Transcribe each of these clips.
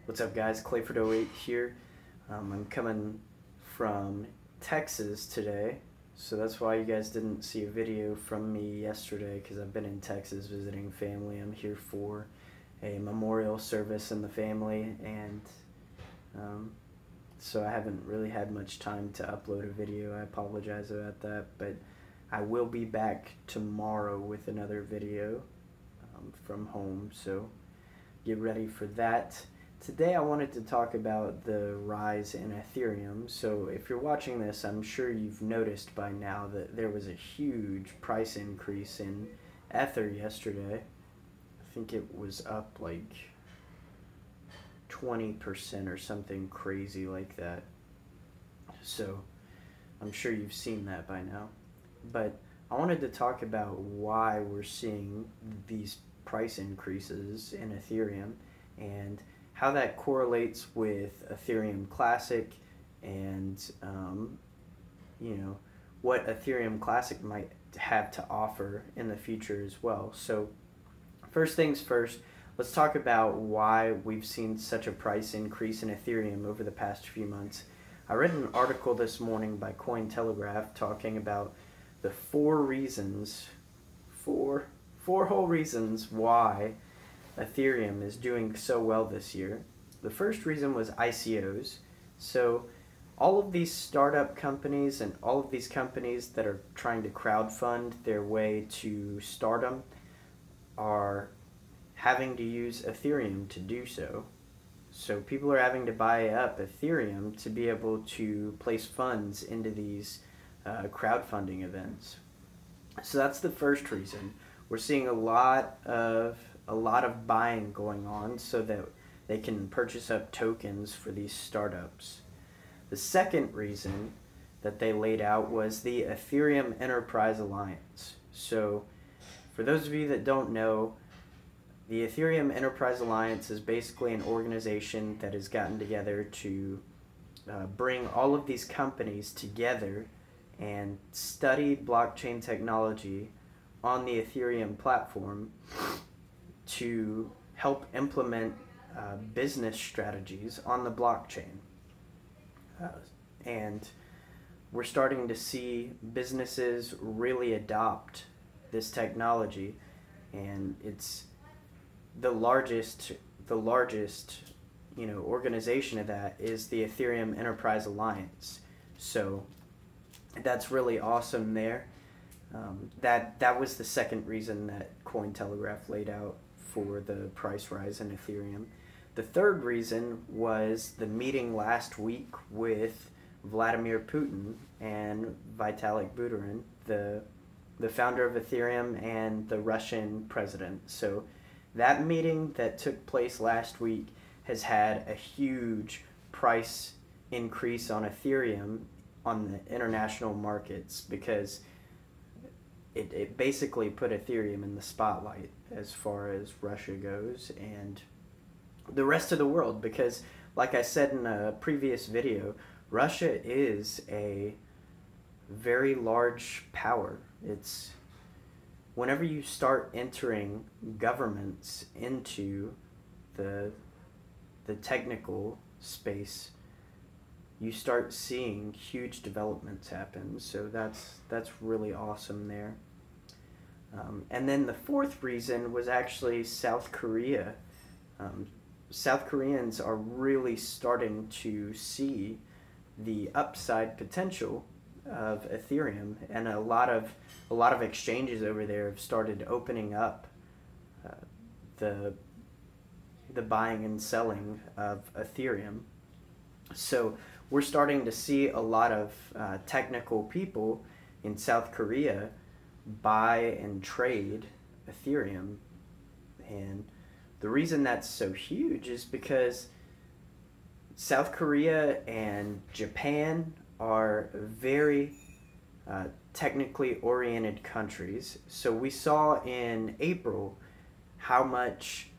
What's up, guys? Clayford08 here. I'm coming from Texas today, so that's why you guys didn't see a video from me yesterday, because I've been in Texas visiting family. I'm here for a memorial service in the family, and so I haven't really had much time to upload a video. I apologize about that, but I will be back tomorrow with another video from home, so get ready for that. Today I wanted to talk about the rise in Ethereum. So if you're watching this, I'm sure you've noticed by now that there was a huge price increase in Ether yesterday. I think it was up like 20% or something crazy like that. So I'm sure you've seen that by now. But I wanted to talk about why we're seeing these price increases in Ethereum and how that correlates with Ethereum Classic and what Ethereum Classic might have to offer in the future as well. So first things first, let's talk about why we've seen such a price increase in Ethereum over the past few months. I read an article this morning by Cointelegraph talking about the four whole reasons why Ethereum is doing so well this year. The first reason was ICOs. So all of these startup companies and all of these companies that are trying to crowdfund their way to stardom are having to use Ethereum to do so. So people are having to buy up Ethereum to be able to place funds into these crowdfunding events. So that's the first reason. We're seeing a lot of buying going on so that they can purchase up tokens for these startups. The second reason that they laid out was the Ethereum Enterprise Alliance. So for those of you that don't know, the Ethereum Enterprise Alliance is basically an organization that has gotten together to bring all of these companies together and study blockchain technology on the Ethereum platform to help implement business strategies on the blockchain. And we're starting to see businesses really adopt this technology, and it's the largest organization of that is the Ethereum Enterprise Alliance. So that's really awesome there. That was the second reason that Cointelegraph laid out for the price rise in Ethereum. The third reason was the meeting last week with Vladimir Putin and Vitalik Buterin, the founder of Ethereum and the Russian president. So that meeting that took place last week has had a huge price increase on Ethereum on the international markets, because it basically put Ethereum in the spotlight as far as Russia goes and the rest of the world, because like I said in a previous video, Russia is a very large power. It's whenever you start entering governments into the technical space, you start seeing huge developments happen. So that's really awesome there. And then the fourth reason was actually South Korea. South Koreans are really starting to see the upside potential of Ethereum, and a lot of exchanges over there have started opening up the buying and selling of Ethereum. So we're starting to see a lot of technical people in South Korea buy and trade Ethereum. And the reason that's so huge is because South Korea and Japan are very technically oriented countries. So we saw in April how much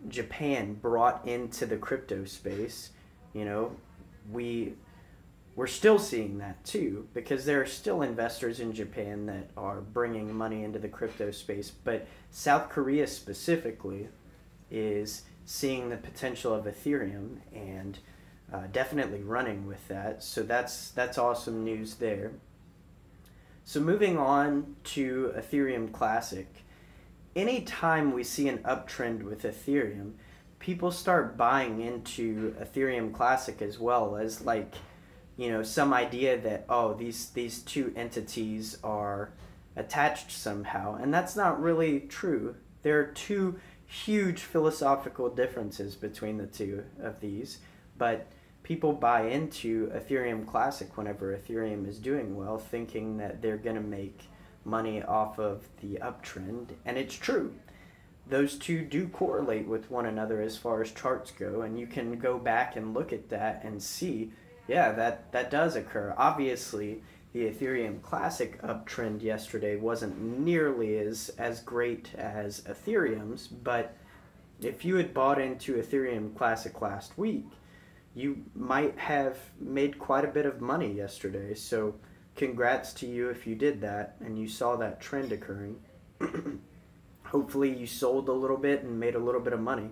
Japan brought into the crypto space. We're still seeing that too, because there are still investors in Japan that are bringing money into the crypto space. But South Korea specifically is seeing the potential of Ethereum and definitely running with that. So that's awesome news there. So moving on to Ethereum Classic. Anytime we see an uptrend with Ethereum, people start buying into Ethereum Classic as well as, like, you know, some idea that, oh, these two entities are attached somehow, and that's not really true. There are two huge philosophical differences between the two of these, but people buy into Ethereum Classic whenever Ethereum is doing well, thinking that they're going to make money off of the uptrend, and it's true. Those two do correlate with one another as far as charts go, and you can go back and look at that and see, yeah, that does occur. Obviously, the Ethereum Classic uptrend yesterday wasn't nearly as great as Ethereum's, but if you had bought into Ethereum Classic last week, you might have made quite a bit of money yesterday. So congrats to you if you did that and you saw that trend occurring. Hopefully you sold a little bit and made a little bit of money.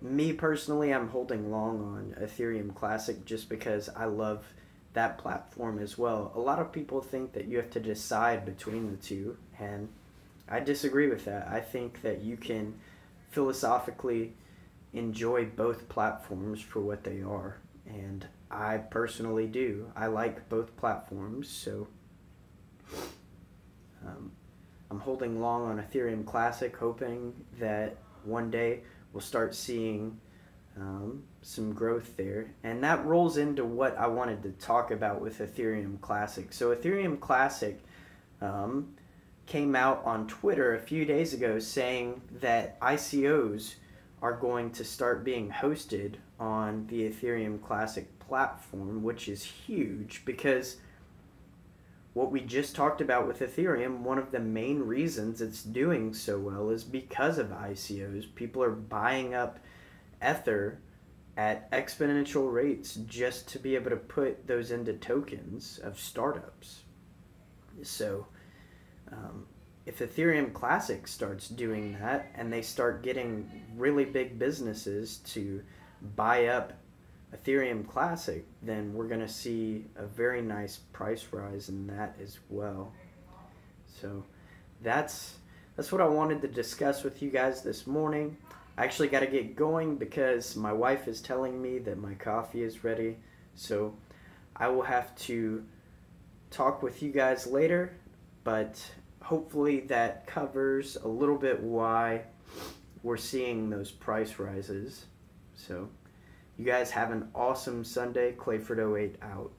Me personally, I'm holding long on Ethereum Classic just because I love that platform as well. A lot of people think that you have to decide between the two, and I disagree with that. I think that you can philosophically enjoy both platforms for what they are, and I personally do. I like both platforms, so I'm holding long on Ethereum Classic, hoping that one day we'll start seeing some growth there. And that rolls into what I wanted to talk about with Ethereum Classic. So Ethereum Classic came out on Twitter a few days ago saying that ICOs are going to start being hosted on the Ethereum Classic platform, which is huge because what we just talked about with Ethereum, one of the main reasons it's doing so well is because of ICOs. People are buying up Ether at exponential rates just to be able to put those into tokens of startups. So if Ethereum Classic starts doing that and they start getting really big businesses to buy up Ethereum Classic, then we're going to see a very nice price rise in that as well. So that's what I wanted to discuss with you guys this morning. I actually got to get going because my wife is telling me that my coffee is ready. So I will have to talk with you guys later, but hopefully that covers a little bit why we're seeing those price rises. So you guys have an awesome Sunday. Clayford08 out.